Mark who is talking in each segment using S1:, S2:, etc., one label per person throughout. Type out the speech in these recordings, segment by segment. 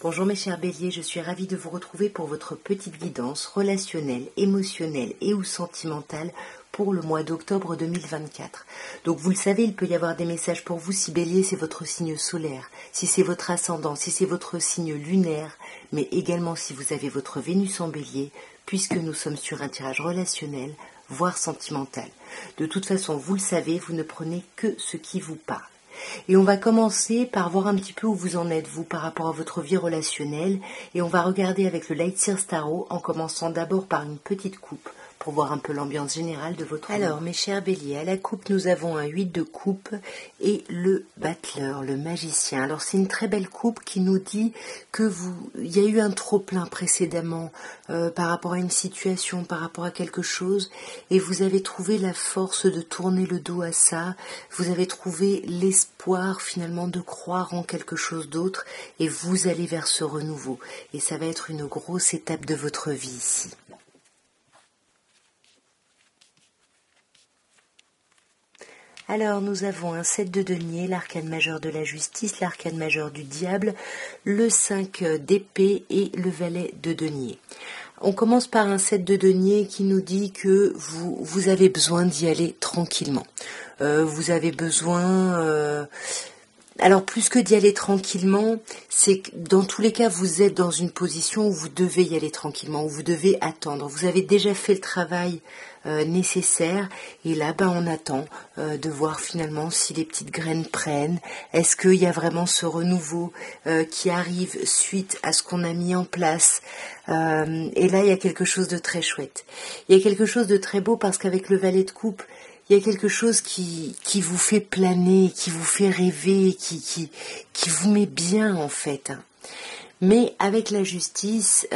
S1: Bonjour mes chers béliers, je suis ravie de vous retrouver pour votre petite guidance relationnelle, émotionnelle et ou sentimentale pour le mois d'octobre 2024. Donc vous le savez, il peut y avoir des messages pour vous si bélier c'est votre signe solaire, si c'est votre ascendant, si c'est votre signe lunaire, mais également si vous avez votre Vénus en bélier, puisque nous sommes sur un tirage relationnel, voire sentimental. De toute façon, vous le savez, vous ne prenez que ce qui vous parle. Et on va commencer par voir un petit peu où vous en êtes, vous, par rapport à votre vie relationnelle. Et on va regarder avec le Light Seers Tarot, en commençant d'abord par une petite coupe, pour voir un peu l'ambiance générale de votre vie. Alors, mes chers béliers, à la coupe, nous avons un 8 de coupe et le battleur, le magicien. Alors, c'est une très belle coupe qui nous dit que il y a eu un trop-plein précédemment par rapport à une situation, par rapport à quelque chose, et vous avez trouvé la force de tourner le dos à ça, vous avez trouvé l'espoir finalement de croire en quelque chose d'autre, et vous allez vers ce renouveau. Et ça va être une grosse étape de votre vie ici. Alors nous avons un 7 de denier, l'arcane majeur de la justice, l'arcane majeur du diable, le 5 d'épée et le valet de denier. On commence par un 7 de denier qui nous dit que vous avez besoin d'y aller tranquillement. Vous avez besoin... Alors plus que d'y aller tranquillement, c'est que dans tous les cas vous êtes dans une position où vous devez y aller tranquillement, où vous devez attendre. Vous avez déjà fait le travail nécessaire et là on attend de voir finalement si les petites graines prennent. Est-ce qu'il y a vraiment ce renouveau qui arrive suite à ce qu'on a mis en place et là il y a quelque chose de très chouette. Il y a quelque chose de très beau parce qu'avec le valet de coupe, il y a quelque chose qui vous fait planer, qui vous fait rêver, qui vous met bien en fait. Mais avec la justice,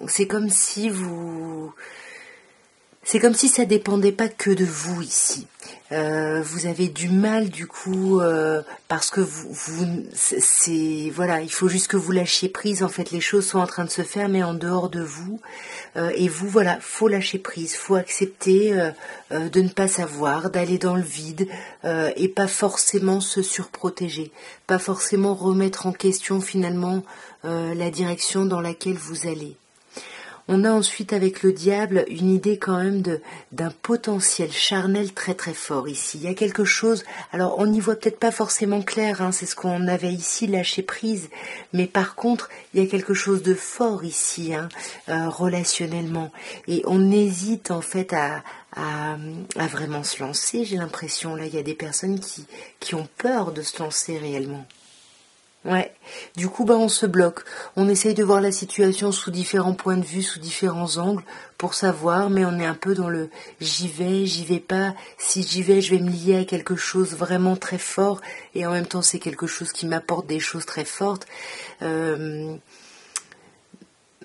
S1: c'est comme si ça dépendait pas que de vous ici. Vous avez du mal du coup parce que voilà, il faut juste que vous lâchiez prise. En fait, les choses sont en train de se faire, mais en dehors de vous. Et vous, voilà, faut lâcher prise, faut accepter de ne pas savoir, d'aller dans le vide et pas forcément se surprotéger, pas forcément remettre en question finalement la direction dans laquelle vous allez. On a ensuite avec le diable une idée quand même d'un potentiel charnel très très fort ici. Il y a quelque chose, alors on n'y voit peut-être pas forcément clair, hein, c'est ce qu'on avait ici, lâcher prise, mais par contre il y a quelque chose de fort ici, hein, relationnellement. Et on hésite en fait à vraiment se lancer, j'ai l'impression. Là il y a des personnes qui ont peur de se lancer réellement. Ouais, du coup on se bloque, on essaye de voir la situation sous différents points de vue, sous différents angles pour savoir, mais on est un peu dans le j'y vais pas, si j'y vais je vais me lier à quelque chose vraiment très fort et en même temps c'est quelque chose qui m'apporte des choses très fortes.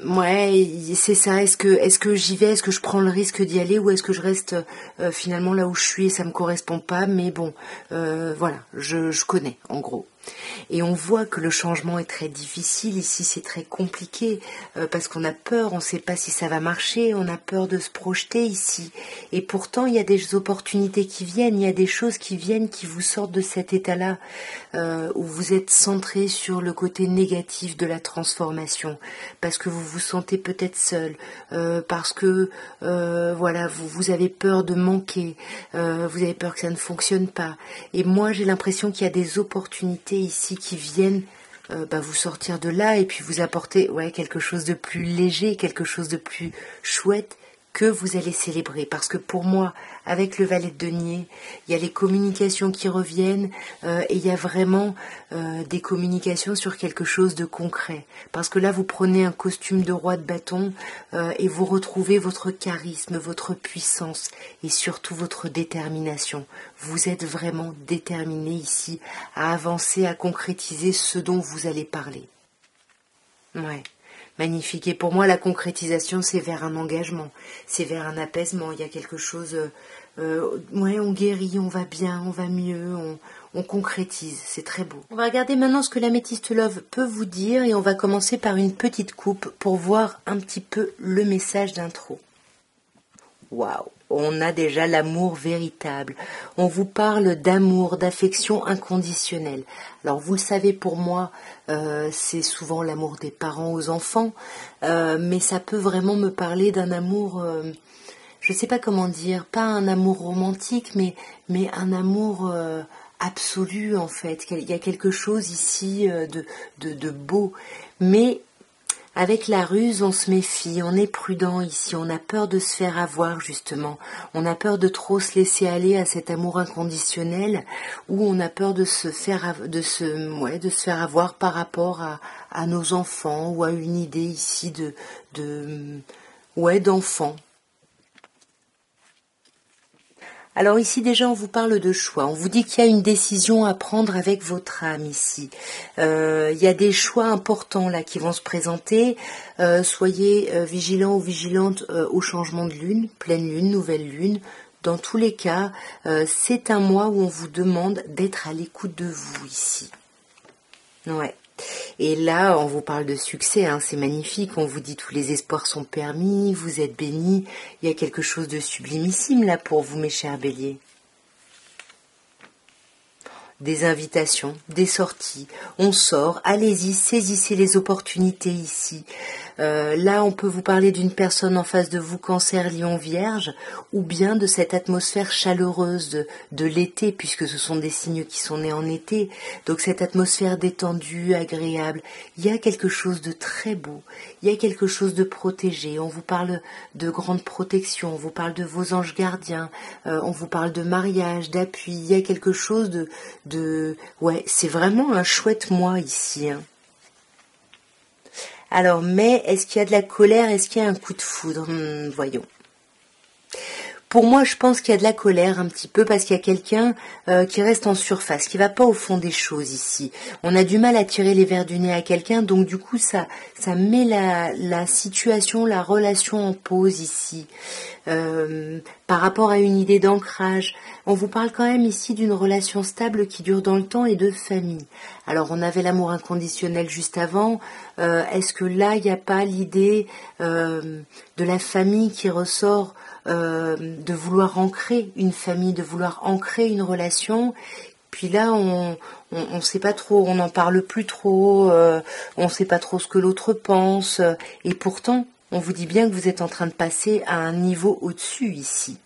S1: Ouais, c'est ça. Est-ce que j'y vais, est-ce que je prends le risque d'y aller ou est-ce que je reste finalement là où je suis et ça me correspond pas, mais bon, voilà, je connais en gros. Et on voit que le changement est très difficile ici, c'est très compliqué parce qu'on a peur, on ne sait pas si ça va marcher, on a peur de se projeter ici. Et pourtant, il y a des opportunités qui viennent, il y a des choses qui viennent qui vous sortent de cet état-là où vous êtes centré sur le côté négatif de la transformation, parce que vous vous sentez peut-être seul, parce que voilà, vous avez peur de manquer, vous avez peur que ça ne fonctionne pas. Et moi, j'ai l'impression qu'il y a des opportunités ici qui viennent vous sortir de là et puis vous apporter quelque chose de plus léger, quelque chose de plus chouette que vous allez célébrer. Parce que pour moi, avec le valet de denier, il y a les communications qui reviennent et il y a vraiment des communications sur quelque chose de concret. Parce que là, vous prenez un costume de roi de bâton et vous retrouvez votre charisme, votre puissance et surtout votre détermination. Vous êtes vraiment déterminé ici à avancer, à concrétiser ce dont vous allez parler. Ouais. Magnifique. Et pour moi, la concrétisation, c'est vers un engagement, c'est vers un apaisement. Il y a quelque chose, on guérit, on va bien, on va mieux, on concrétise. C'est très beau. On va regarder maintenant ce que l'améthyste love peut vous dire et on va commencer par une petite coupe pour voir un petit peu le message d'intro. Waouh, on a déjà l'amour véritable. On vous parle d'amour, d'affection inconditionnelle. Alors vous le savez, pour moi, c'est souvent l'amour des parents aux enfants, mais ça peut vraiment me parler d'un amour, je ne sais pas comment dire, pas un amour romantique, mais un amour absolu en fait. Il y a quelque chose ici de beau, mais avec la ruse, on se méfie, on est prudent ici, on a peur de se faire avoir justement, on a peur de trop se laisser aller à cet amour inconditionnel, ou on a peur de se faire, de se faire avoir par rapport à nos enfants ou à une idée ici d'enfant. Alors ici déjà on vous parle de choix, on vous dit qu'il y a une décision à prendre avec votre âme ici. Il y a des choix importants là qui vont se présenter. Soyez vigilants ou vigilantes au changement de lune, pleine lune, nouvelle lune. Dans tous les cas, c'est un mois où on vous demande d'être à l'écoute de vous ici. Ouais. Et là, on vous parle de succès, hein, c'est magnifique, on vous dit tous les espoirs sont permis, vous êtes bénis, il y a quelque chose de sublimissime là pour vous, mes chers béliers. Des invitations, des sorties, on sort, allez-y, saisissez les opportunités ici. Là, on peut vous parler d'une personne en face de vous, Cancer, Lion, Vierge, ou bien de cette atmosphère chaleureuse de l'été, puisque ce sont des signes qui sont nés en été. Donc cette atmosphère détendue, agréable, il y a quelque chose de très beau, il y a quelque chose de protégé. On vous parle de grande protection, on vous parle de vos anges gardiens, on vous parle de mariage, d'appui, il y a quelque chose ouais, c'est vraiment un chouette mois ici, hein. Alors, mais est-ce qu'il y a de la colère? Est-ce qu'il y a un coup de foudre? Voyons. Pour moi, je pense qu'il y a de la colère un petit peu parce qu'il y a quelqu'un qui reste en surface, qui va pas au fond des choses ici. On a du mal à tirer les vers du nez à quelqu'un, donc du coup, ça met la situation, la relation en pause ici. Par rapport à une idée d'ancrage, on vous parle quand même ici d'une relation stable qui dure dans le temps et de famille. Alors, on avait l'amour inconditionnel juste avant. Est-ce que là, il n'y a pas l'idée de la famille qui ressort, de vouloir ancrer une famille, de vouloir ancrer une relation? Puis là, on sait pas trop, on n'en parle plus trop, on sait pas trop ce que l'autre pense, et pourtant, on vous dit bien que vous êtes en train de passer à un niveau au-dessus ici.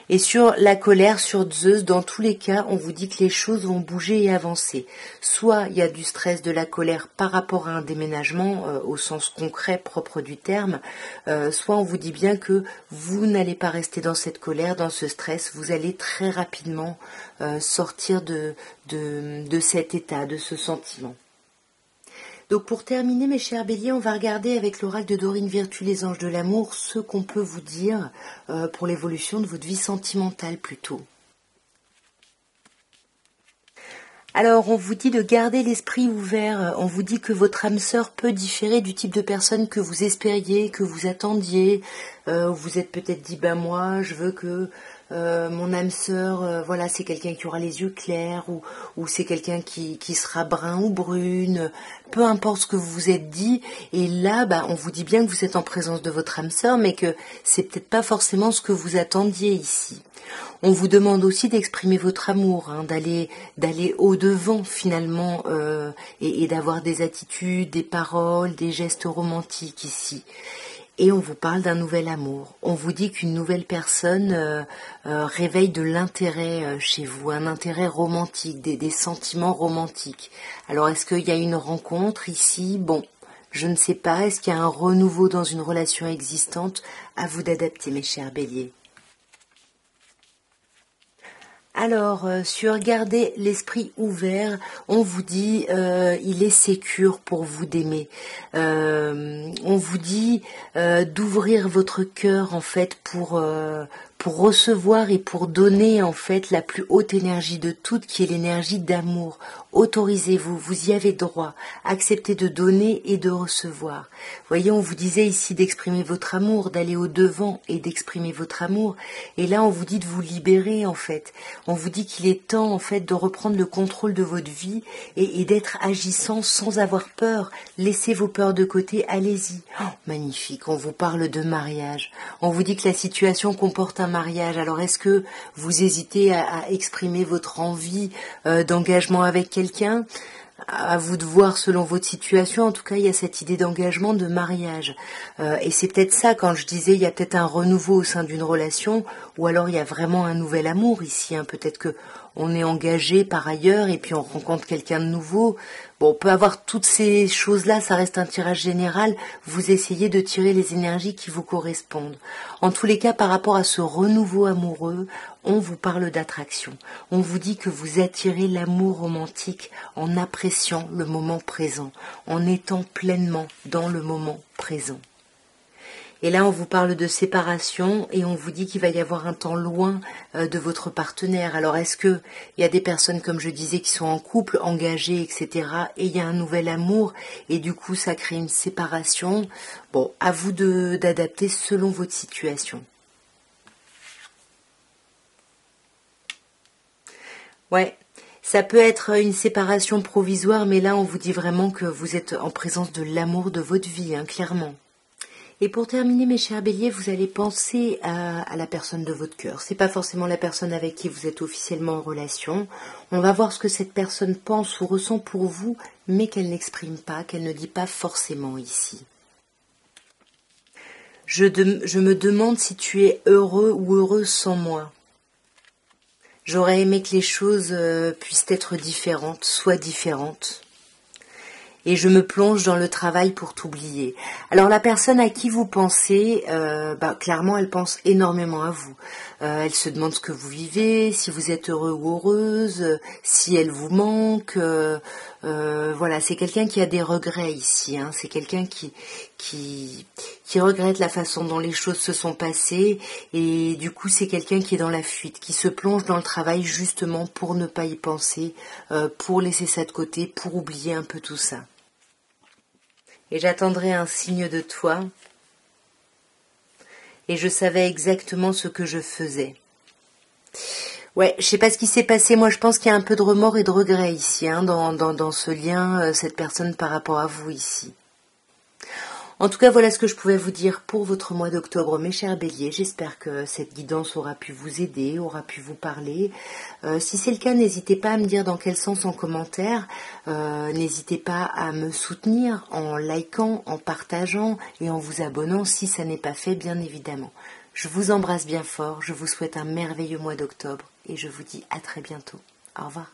S1: Et sur la colère, sur Zeus, dans tous les cas, on vous dit que les choses vont bouger et avancer. Soit il y a du stress, de la colère par rapport à un déménagement, au sens concret, propre du terme, soit on vous dit bien que vous n'allez pas rester dans cette colère, dans ce stress, vous allez très rapidement sortir de cet état, de ce sentiment. Donc pour terminer, mes chers béliers, on va regarder avec l'oracle de Dorine Virtue, les anges de l'amour, ce qu'on peut vous dire pour l'évolution de votre vie sentimentale plutôt. Alors, on vous dit de garder l'esprit ouvert, on vous dit que votre âme sœur peut différer du type de personne que vous espériez, que vous attendiez. Vous êtes peut-être dit, moi, je veux que mon âme sœur, voilà, c'est quelqu'un qui aura les yeux clairs, ou c'est quelqu'un qui sera brun ou brune, peu importe ce que vous vous êtes dit. Et là, on vous dit bien que vous êtes en présence de votre âme sœur, mais que c'est peut-être pas forcément ce que vous attendiez ici. On vous demande aussi d'exprimer votre amour, hein, d'aller au-devant finalement, et d'avoir des attitudes, des paroles, des gestes romantiques ici. Et on vous parle d'un nouvel amour. On vous dit qu'une nouvelle personne réveille de l'intérêt chez vous, un intérêt romantique, des sentiments romantiques. Alors est-ce qu'il y a une rencontre ici? Bon, je ne sais pas. Est-ce qu'il y a un renouveau dans une relation existante? À vous d'adapter, mes chers béliers. Alors, sur garder l'esprit ouvert, on vous dit il est sécure pour vous d'aimer. On vous dit d'ouvrir votre cœur en fait pour pour recevoir et pour donner en fait la plus haute énergie de toutes, qui est l'énergie d'amour. Autorisez-vous, vous y avez droit. Acceptez de donner et de recevoir. Voyez, on vous disait ici d'exprimer votre amour, d'aller au-devant et d'exprimer votre amour. Et là, on vous dit de vous libérer en fait. On vous dit qu'il est temps en fait de reprendre le contrôle de votre vie et d'être agissant sans avoir peur. Laissez vos peurs de côté, allez-y. Oh, magnifique, on vous parle de mariage. On vous dit que la situation comporte un mariage. Alors est-ce que vous hésitez à exprimer votre envie d'engagement avec quelqu'un? À vous de voir selon votre situation. En tout cas, il y a cette idée d'engagement, de mariage. Et c'est peut-être ça, quand je disais, il y a peut-être un renouveau au sein d'une relation, ou alors il y a vraiment un nouvel amour ici. Peut-être que on est engagé par ailleurs et puis on rencontre quelqu'un de nouveau. Bon, on peut avoir toutes ces choses-là, ça reste un tirage général. Vous essayez de tirer les énergies qui vous correspondent. En tous les cas, par rapport à ce renouveau amoureux, on vous parle d'attraction. On vous dit que vous attirez l'amour romantique en appréciant le moment présent, en étant pleinement dans le moment présent. Et là, on vous parle de séparation et on vous dit qu'il va y avoir un temps loin de votre partenaire. Alors, est-ce que il y a des personnes, comme je disais, qui sont en couple, engagées, etc. et il y a un nouvel amour et du coup, ça crée une séparation. Bon, à vous d'adapter selon votre situation. Ouais. Ça peut être une séparation provisoire, mais là, on vous dit vraiment que vous êtes en présence de l'amour de votre vie, clairement. Et pour terminer, mes chers béliers, vous allez penser à la personne de votre cœur. C'est pas forcément la personne avec qui vous êtes officiellement en relation. On va voir ce que cette personne pense ou ressent pour vous, mais qu'elle n'exprime pas, qu'elle ne dit pas forcément ici. Je me demande si tu es heureux ou heureuse sans moi. J'aurais aimé que les choses puissent être différentes, soient différentes. Et je me plonge dans le travail pour t'oublier. Alors la personne à qui vous pensez, clairement elle pense énormément à vous. Elle se demande ce que vous vivez, si vous êtes heureux ou heureuse, si elle vous manque. Voilà, c'est quelqu'un qui a des regrets ici. C'est quelqu'un qui regrette la façon dont les choses se sont passées. Et du coup c'est quelqu'un qui est dans la fuite, qui se plonge dans le travail justement pour ne pas y penser, pour laisser ça de côté, pour oublier un peu tout ça. Et j'attendrai un signe de toi. Et je savais exactement ce que je faisais. Ouais, je sais pas ce qui s'est passé. Moi, je pense qu'il y a un peu de remords et de regret ici, dans ce lien, cette personne par rapport à vous ici. En tout cas, voilà ce que je pouvais vous dire pour votre mois d'octobre, mes chers béliers. J'espère que cette guidance aura pu vous aider, aura pu vous parler. Si c'est le cas, n'hésitez pas à me dire dans quel sens en commentaire. N'hésitez pas à me soutenir en likant, en partageant et en vous abonnant si ça n'est pas fait, bien évidemment. Je vous embrasse bien fort, je vous souhaite un merveilleux mois d'octobre et je vous dis à très bientôt. Au revoir.